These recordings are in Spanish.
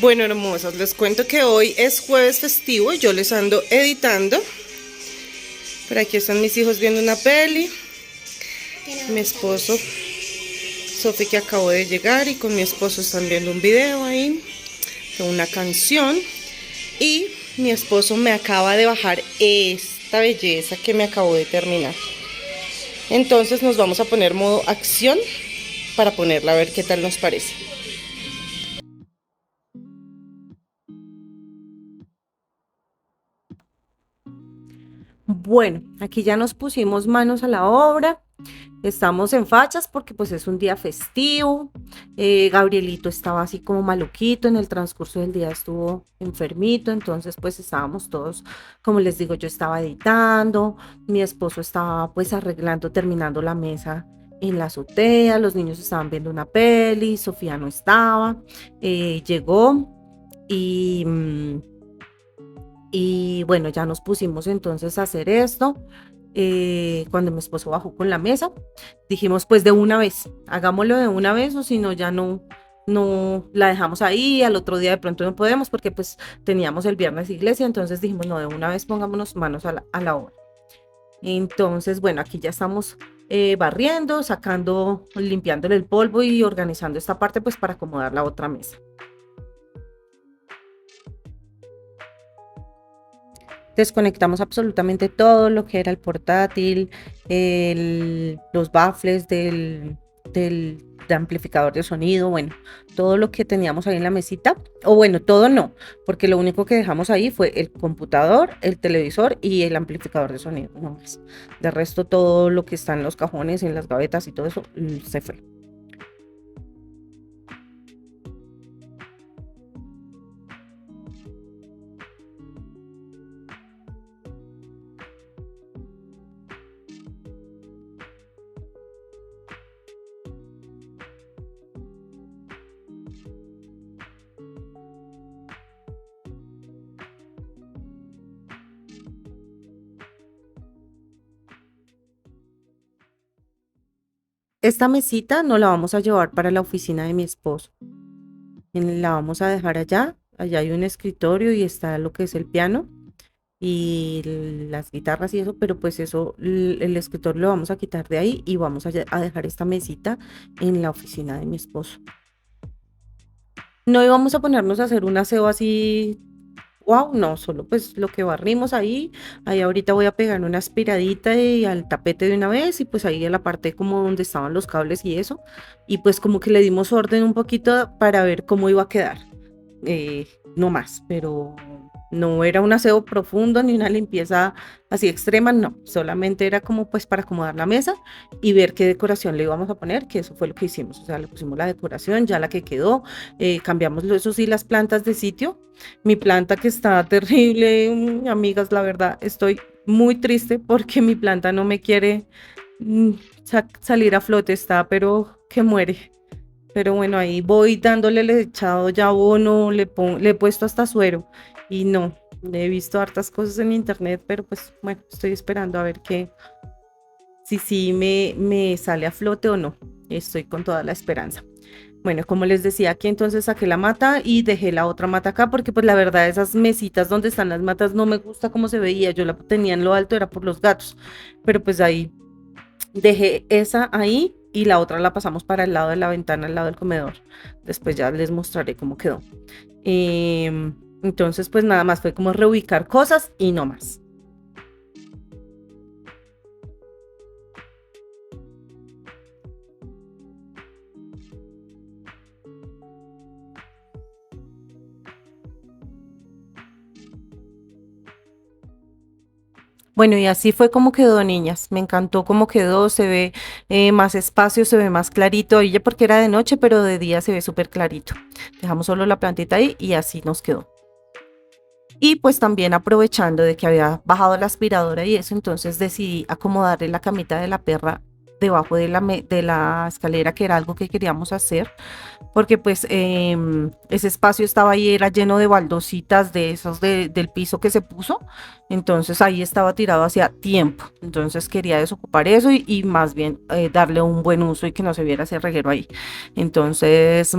Bueno, hermosas, les cuento que hoy es jueves festivo y yo les ando editando. Por aquí están mis hijos viendo una peli. Mi esposo, Sofi, que acabó de llegar, y con mi esposo están viendo un video ahí de una canción. Y mi esposo me acaba de bajar esta belleza que me acabo de terminar. Entonces nos vamos a poner modo acción para ponerla a ver qué tal nos parece. Bueno, aquí ya nos pusimos manos a la obra. Estamos en fachas porque pues es un día festivo. Gabrielito estaba así como maluquito, en el transcurso del día estuvo enfermito, entonces pues estábamos todos, como les digo, yo estaba editando, mi esposo estaba pues arreglando, terminando la mesa en la azotea, los niños estaban viendo una peli, Sofía no estaba, llegó y... y bueno, ya nos pusimos entonces a hacer esto. Cuando mi esposo bajó con la mesa, dijimos pues de una vez, hagámoslo de una vez, o si no ya no la dejamos ahí, al otro día de pronto no podemos porque pues teníamos el viernes iglesia, entonces dijimos no, de una vez pongámonos manos a la obra. Entonces bueno, aquí ya estamos barriendo, sacando, limpiándole el polvo y organizando esta parte pues para acomodar la otra mesa. Desconectamos absolutamente todo lo que era el portátil, los baffles del amplificador de sonido, bueno, todo lo que teníamos ahí en la mesita, o bueno, todo no, porque lo único que dejamos ahí fue el computador, el televisor y el amplificador de sonido, no más. De resto, todo lo que está en los cajones, en las gavetas y todo eso, se fue. Esta mesita no la vamos a llevar para la oficina de mi esposo. La vamos a dejar allá. Allá hay un escritorio y está lo que es el piano y las guitarras y eso, pero pues eso, el escritorio lo vamos a quitar de ahí y vamos a dejar esta mesita en la oficina de mi esposo. No íbamos a ponernos a hacer un aseo así, wow, no, solo pues lo que barrimos ahí ahorita voy a pegar una aspiradita y al tapete de una vez y pues ahí en la parte como donde estaban los cables y eso, y pues como que le dimos orden un poquito para ver cómo iba a quedar, no más, pero no era un aseo profundo ni una limpieza así extrema, no, solamente era como pues para acomodar la mesa y ver qué decoración le íbamos a poner, que eso fue lo que hicimos, o sea, le pusimos la decoración, ya la que quedó, cambiamos eso sí las plantas de sitio. Mi planta que está terrible, amigas, la verdad, estoy muy triste porque mi planta no me quiere salir a flote, está, pero que muere. Pero bueno, ahí voy dándole, le he echado ya abono, le he puesto hasta suero y no, he visto hartas cosas en internet, pero pues bueno, estoy esperando a ver qué, si sí me sale a flote o no. Estoy con toda la esperanza. Bueno, como les decía, aquí entonces saqué la mata y dejé la otra mata acá porque pues la verdad esas mesitas donde están las matas no me gusta cómo se veía. Yo la tenía en lo alto, era por los gatos, pero pues ahí dejé esa ahí y la otra la pasamos para el lado de la ventana, al lado del comedor. Después ya les mostraré cómo quedó. Entonces pues nada más fue como reubicar cosas y no más. Bueno, y así fue como quedó, niñas. Me encantó cómo quedó. Se ve más espacio, se ve más clarito. Ella porque era de noche, pero de día se ve súper clarito. Dejamos solo la plantita ahí y así nos quedó. Y pues también aprovechando de que había bajado la aspiradora y eso, entonces decidí acomodarle la camita de la perra debajo de la escalera, que era algo que queríamos hacer, porque pues ese espacio estaba ahí, era lleno de baldositas de esos del piso que se puso, entonces ahí estaba tirado hacía tiempo, entonces quería desocupar eso y más bien darle un buen uso y que no se viera ese reguero ahí. Entonces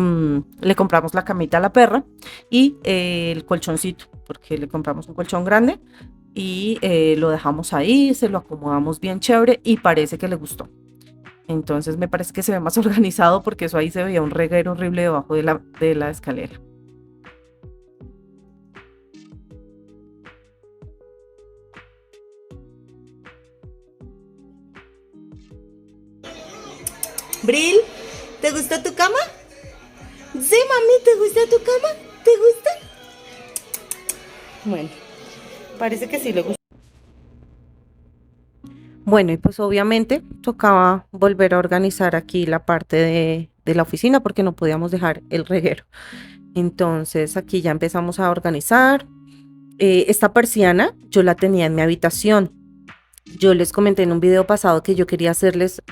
le compramos la camita a la perra y el colchoncito, porque le compramos un colchón grande y lo dejamos ahí, se lo acomodamos bien chévere y parece que le gustó. Entonces me parece que se ve más organizado porque eso ahí se veía un reguero horrible debajo de la escalera. Bril, ¿te gustó tu cama? Sí, mami, ¿te gusta tu cama? ¿Te gusta? Bueno, parece que sí le gustó. Bueno, y pues obviamente tocaba volver a organizar aquí la parte de la oficina porque no podíamos dejar el reguero. Entonces aquí ya empezamos a organizar. Esta persiana yo la tenía en mi habitación. Yo les comenté en un video pasado que yo quería hacerles,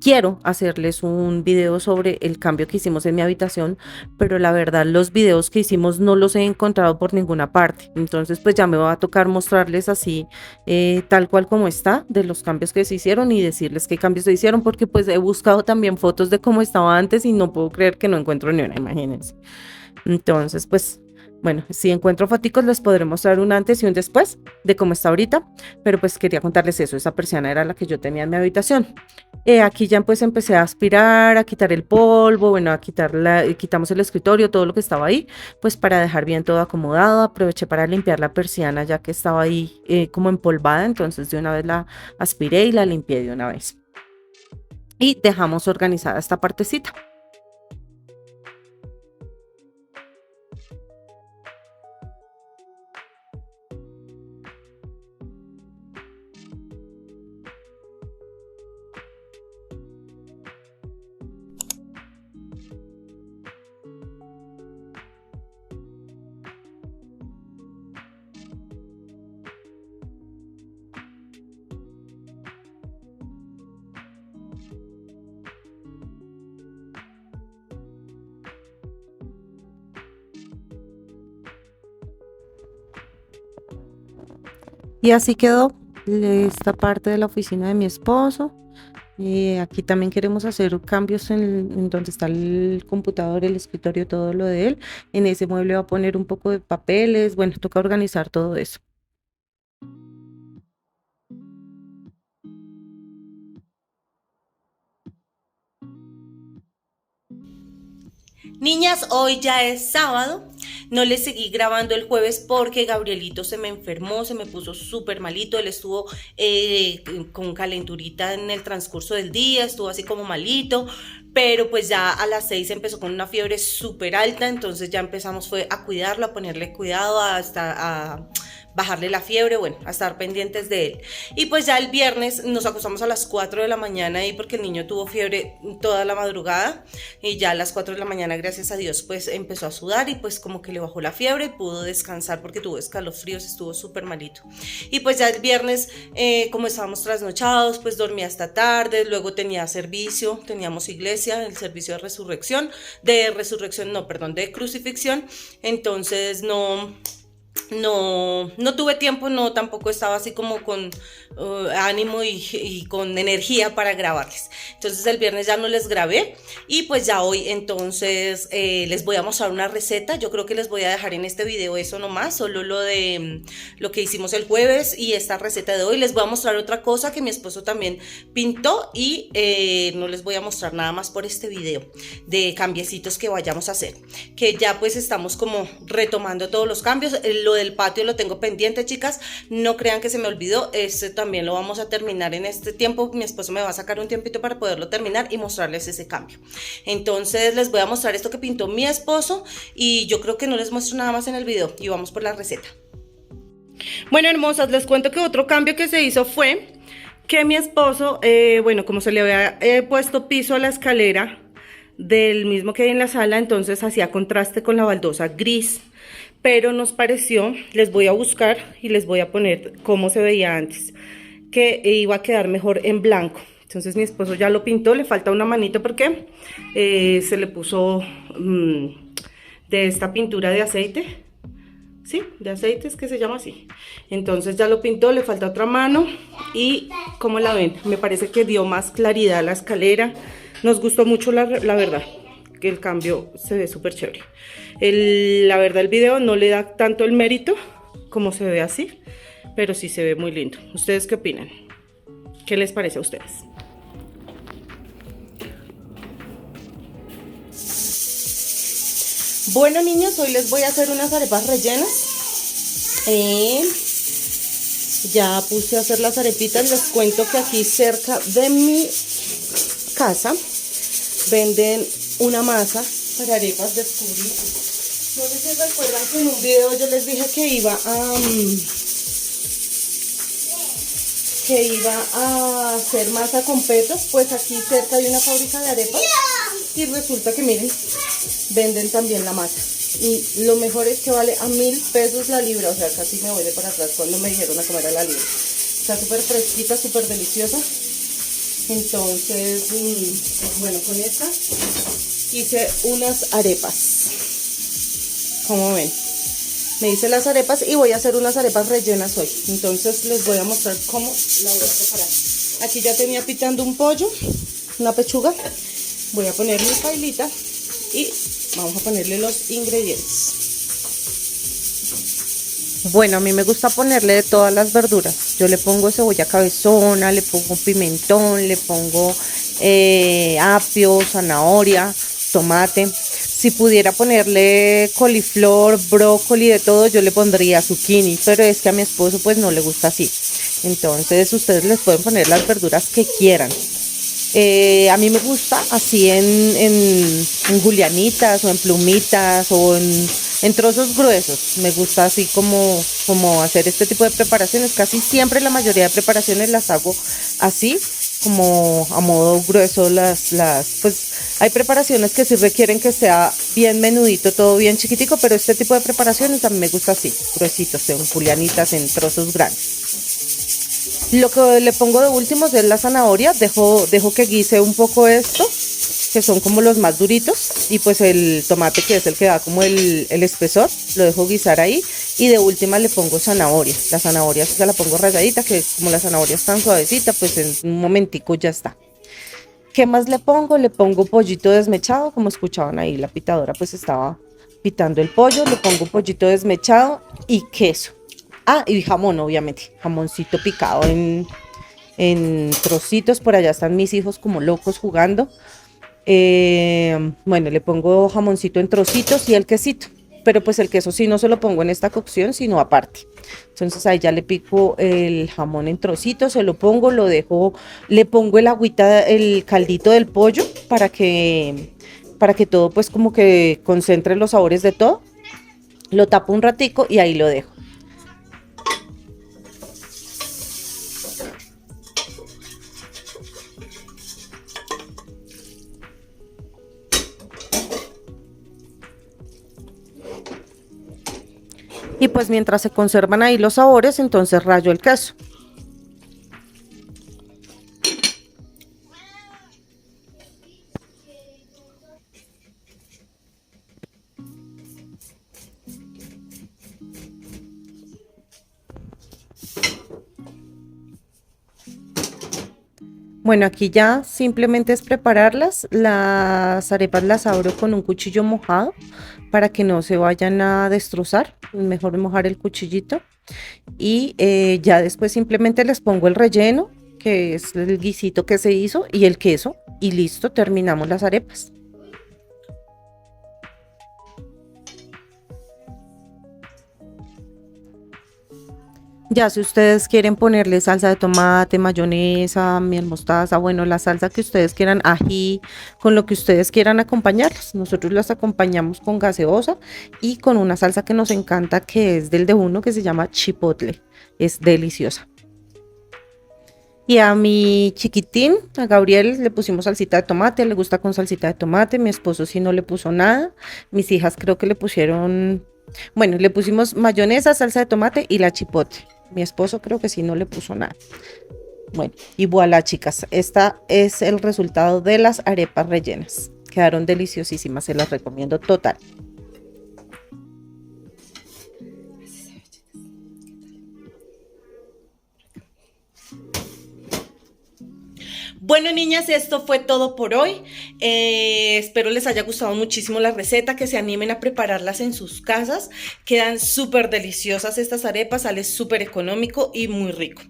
quiero hacerles un video sobre el cambio que hicimos en mi habitación, pero la verdad los videos que hicimos no los he encontrado por ninguna parte. Entonces pues ya me va a tocar mostrarles así, tal cual como está, de los cambios que se hicieron y decirles qué cambios se hicieron, porque pues he buscado también fotos de cómo estaba antes y no puedo creer que no encuentro ni una, imagínense. Entonces pues... Bueno, si encuentro foticos les podré mostrar un antes y un después de cómo está ahorita, pero pues quería contarles eso, esa persiana era la que yo tenía en mi habitación. Aquí ya pues empecé a aspirar, a quitar el polvo, bueno, quitamos el escritorio, todo lo que estaba ahí, pues para dejar bien todo acomodado. Aproveché para limpiar la persiana ya que estaba ahí como empolvada, entonces de una vez la aspiré y la limpié de una vez. Y dejamos organizada esta partecita. Y así quedó esta parte de la oficina de mi esposo. Aquí también queremos hacer cambios en donde está el computador, el escritorio, todo lo de él. En ese mueble va a poner un poco de papeles. Bueno, toca organizar todo eso. Niñas, hoy ya es sábado. No les seguí grabando el jueves porque Gabrielito se me enfermó, se me puso súper malito. Él estuvo con calenturita en el transcurso del día, estuvo así como malito. Pero pues ya a las 6 empezó con una fiebre súper alta, entonces ya empezamos fue a cuidarlo, a ponerle cuidado, hasta a bajarle la fiebre, bueno, a estar pendientes de él. Y pues ya el viernes nos acostamos a las 4 de la mañana ahí porque el niño tuvo fiebre toda la madrugada y ya a las 4 de la mañana, gracias a Dios, pues empezó a sudar y pues como que le bajó la fiebre y pudo descansar porque tuvo escalofríos, estuvo súper malito. Y pues ya el viernes, como estábamos trasnochados, pues dormí hasta tarde, luego tenía servicio, teníamos iglesia, el servicio de resurrección, no, perdón, de crucifixión, entonces no tuve tiempo, no, tampoco estaba así como con ánimo y con energía para grabarles. Entonces el viernes ya no les grabé y pues ya hoy entonces les voy a mostrar una receta. Yo creo que les voy a dejar en este video eso nomás, solo lo de lo que hicimos el jueves y esta receta de hoy. Les voy a mostrar otra cosa que mi esposo también pintó y no les voy a mostrar nada más por este video de cambiecitos que vayamos a hacer, que ya pues estamos como retomando todos los cambios. Lo del patio lo tengo pendiente, chicas, no crean que se me olvidó, también lo vamos a terminar en este tiempo. Mi esposo me va a sacar un tiempito para poderlo terminar y mostrarles ese cambio. Entonces les voy a mostrar esto que pintó mi esposo y yo creo que no les muestro nada más en el video y vamos por la receta. Bueno, hermosas, les cuento que otro cambio que se hizo fue que mi esposo, bueno, como se le había puesto piso a la escalera del mismo que hay en la sala, entonces hacía contraste con la baldosa gris, pero nos pareció, les voy a buscar y les voy a poner cómo se veía antes, que iba a quedar mejor en blanco. Entonces mi esposo ya lo pintó, le falta una manito porque se le puso de esta pintura de aceite. Sí, de aceite es que se llama así. Entonces ya lo pintó, le falta otra mano. Y como la ven, me parece que dio más claridad a la escalera. Nos gustó mucho la verdad, que el cambio se ve súper chévere. La verdad el video no le da tanto el mérito como se ve así, pero sí se ve muy lindo. ¿Ustedes qué opinan? ¿Qué les parece a ustedes? Bueno, niños, hoy les voy a hacer unas arepas rellenas. Ya puse a hacer las arepitas. Les cuento que aquí cerca de mi casa venden una masa para arepas. Descubrí. No sé si recuerdan que en un video yo les dije que iba a hacer masa con petos. Pues aquí cerca hay una fábrica de arepas y resulta que miren, venden también la masa. Y lo mejor es que vale a 1000 pesos la libra, o sea, casi me voy de para atrás cuando me dijeron a comer a la libra. Está súper fresquita, súper deliciosa. Entonces, bueno, con esta hice unas arepas. Como ven, me hice las arepas y voy a hacer unas arepas rellenas hoy. Entonces les voy a mostrar cómo la voy a preparar. Aquí ya tenía pitando un pollo, una pechuga. Voy a poner mi pailita y vamos a ponerle los ingredientes. Bueno, a mí me gusta ponerle de todas las verduras. Yo le pongo cebolla cabezona, le pongo pimentón, le pongo apio, zanahoria, tomate. Si pudiera ponerle coliflor, brócoli, de todo, yo le pondría zucchini, pero es que a mi esposo pues no le gusta así. Entonces ustedes les pueden poner las verduras que quieran. A mí me gusta así en julianitas o en plumitas o en trozos gruesos. Me gusta así como hacer este tipo de preparaciones. Casi siempre la mayoría de preparaciones las hago así, como a modo grueso. Pues hay preparaciones que sí requieren que sea bien menudito, todo bien chiquitico, pero este tipo de preparaciones a mí me gusta así, gruesitos, en julianitas, en trozos grandes. Lo que le pongo de último es la zanahoria. Dejo que guise un poco esto, que son como los más duritos, y pues el tomate, que es el que da como el espesor, lo dejo guisar ahí. Y de última le pongo zanahoria. La zanahoria se la pongo ralladita, que como la zanahoria es tan suavecita, pues en un momentico ya está. ¿Qué más le pongo? Le pongo pollito desmechado, como escuchaban ahí, la pitadora pues estaba pitando el pollo. Le pongo pollito desmechado y queso. Ah, y jamón, obviamente, jamoncito picado en trocitos. Por allá están mis hijos como locos jugando. Bueno, le pongo jamoncito en trocitos y el quesito, pero pues el queso sí no se lo pongo en esta cocción, sino aparte. Entonces ahí ya le pico el jamón en trocitos, se lo pongo, lo dejo, le pongo el agüita, el caldito del pollo para que todo pues como que concentre los sabores de todo. Lo tapo un ratico y ahí lo dejo. Y pues mientras se conservan ahí los sabores, entonces rayo el queso. Bueno, aquí ya simplemente es prepararlas. Las arepas las abro con un cuchillo mojado para que no se vayan a destrozar. Es mejor mojar el cuchillito. Y ya después simplemente les pongo el relleno, que es el guisito que se hizo, y el queso. Y listo, terminamos las arepas. Ya si ustedes quieren ponerle salsa de tomate, mayonesa, miel mostaza, bueno, la salsa que ustedes quieran, ají, con lo que ustedes quieran acompañarlas. Nosotros las acompañamos con gaseosa y con una salsa que nos encanta, que es del de uno, que se llama chipotle. Es deliciosa. Y a mi chiquitín, a Gabriel, le pusimos salsita de tomate. Le gusta con salsita de tomate. Mi esposo sí no le puso nada. Mis hijas creo que le pusieron, bueno, le pusimos mayonesa, salsa de tomate y la chipotle. Mi esposo creo que sí no le puso nada. Bueno, y voilà, chicas, esta es el resultado de las arepas rellenas. Quedaron deliciosísimas, se las recomiendo total. Bueno, niñas, esto fue todo por hoy. Espero les haya gustado muchísimo la receta, que se animen a prepararlas en sus casas. Quedan súper deliciosas estas arepas, sale súper económico y muy rico.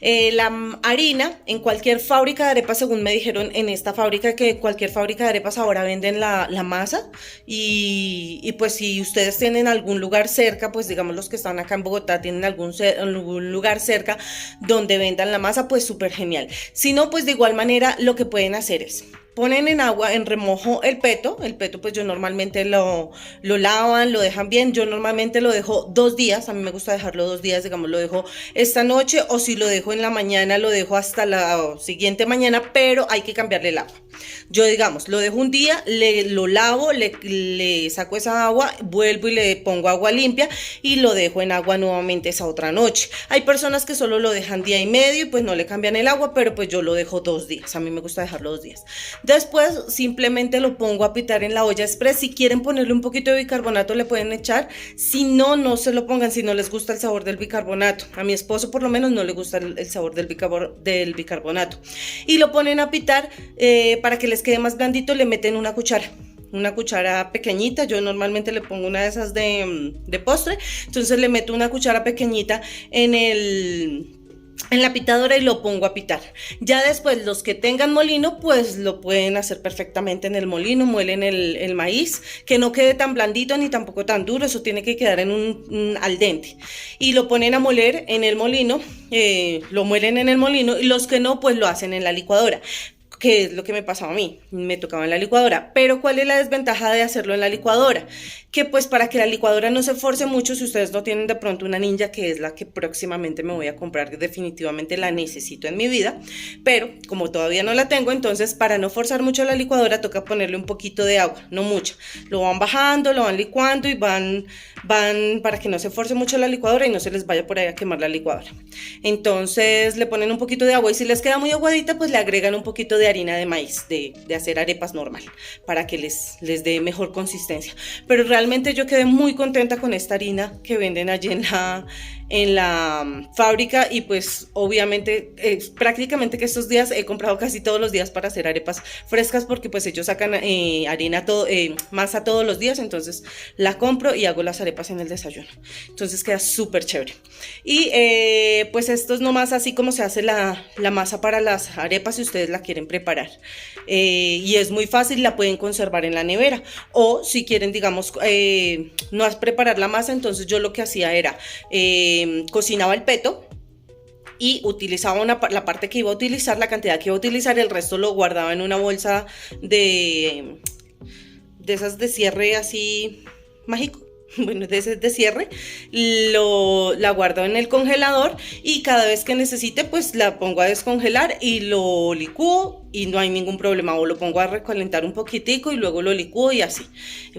La harina, en cualquier fábrica de arepas, según me dijeron en esta fábrica, que cualquier fábrica de arepas ahora venden la masa. Y pues si ustedes tienen algún lugar cerca, pues digamos los que están acá en Bogotá, tienen algún lugar cerca donde vendan la masa, pues súper genial. Si no, pues de igual manera lo que pueden hacer es ponen en agua, en remojo el peto pues yo normalmente lo lavan, lo dejan bien, yo normalmente lo dejo 2 días, a mí me gusta dejarlo 2 días, digamos lo dejo esta noche, o si lo dejo en la mañana lo dejo hasta la siguiente mañana, pero hay que cambiarle el agua. Yo digamos, lo dejo un día, lo lavo, le saco esa agua, vuelvo y le pongo agua limpia y lo dejo en agua nuevamente esa otra noche. Hay personas que solo lo dejan día y medio y pues no le cambian el agua, pero pues yo lo dejo 2 días, a mí me gusta dejarlo 2 días. Después simplemente lo pongo a pitar en la olla express. Si quieren ponerle un poquito de bicarbonato le pueden echar, si no, no se lo pongan si no les gusta el sabor del bicarbonato. A mi esposo por lo menos no le gusta el sabor del bicarbonato. Y lo ponen a pitar, para que les quede más blandito le meten una cuchara pequeñita, yo normalmente le pongo una de esas de postre, entonces le meto una cuchara pequeñita en la pitadora y lo pongo a pitar. Ya después los que tengan molino pues lo pueden hacer perfectamente en el molino, muelen el maíz, que no quede tan blandito ni tampoco tan duro, eso tiene que quedar en un al dente, y lo ponen a moler en el molino, lo muelen en el molino, y los que no pues lo hacen en la licuadora, que es lo que me pasaba a mí, me tocaba en la licuadora. Pero ¿cuál es la desventaja de hacerlo en la licuadora? Que pues para que la licuadora no se force mucho, si ustedes no tienen de pronto una Ninja, que es la que próximamente me voy a comprar, que definitivamente la necesito en mi vida, pero como todavía no la tengo, entonces para no forzar mucho la licuadora toca ponerle un poquito de agua, no mucha, lo van bajando, lo van licuando y van para que no se force mucho la licuadora y no se les vaya por ahí a quemar la licuadora. Entonces le ponen un poquito de agua y si les queda muy aguadita pues le agregan un poquito de harina de maíz, de hacer arepas normal, para que les dé mejor consistencia. Pero realmente yo quedé muy contenta con esta harina que venden allí en la fábrica, y pues obviamente prácticamente que estos días he comprado casi todos los días para hacer arepas frescas, porque pues ellos sacan masa todos los días, entonces la compro y hago las arepas en el desayuno, entonces queda súper chévere. Y pues esto es nomás así como se hace la masa para las arepas si ustedes la quieren preparar, y es muy fácil, la pueden conservar en la nevera, o si quieren digamos no preparar la masa, entonces yo lo que hacía era cocinaba el peto y utilizaba la parte que iba a utilizar, la cantidad que iba a utilizar, el resto lo guardaba en una bolsa de esas de cierre así mágico. Bueno, de cierre, la guardo en el congelador y cada vez que necesite pues la pongo a descongelar y lo licúo y no hay ningún problema, o lo pongo a recalentar un poquitico y luego lo licúo y así,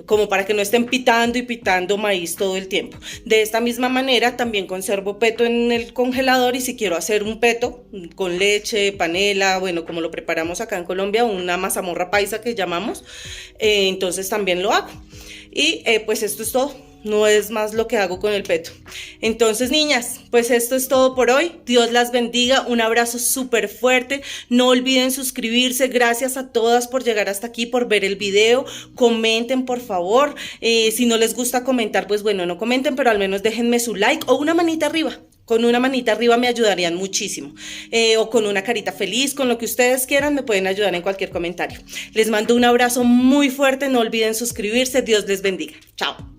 como para que no estén pitando y pitando maíz todo el tiempo. De esta misma manera también conservo peto en el congelador, y si quiero hacer un peto con leche, panela, bueno, como lo preparamos acá en Colombia, una mazamorra paisa que llamamos, entonces también lo hago. Y pues esto es todo, no es más lo que hago con el peto. Entonces, niñas, pues esto es todo por hoy. Dios las bendiga, un abrazo súper fuerte. No olviden suscribirse. Gracias a todas por llegar hasta aquí, por ver el video. Comenten, por favor. Si no les gusta comentar, pues bueno, no comenten, pero al menos déjenme su like o una manita arriba. Con una manita arriba me ayudarían muchísimo, o con una carita feliz, con lo que ustedes quieran, me pueden ayudar en cualquier comentario. Les mando un abrazo muy fuerte, no olviden suscribirse, Dios les bendiga. Chao.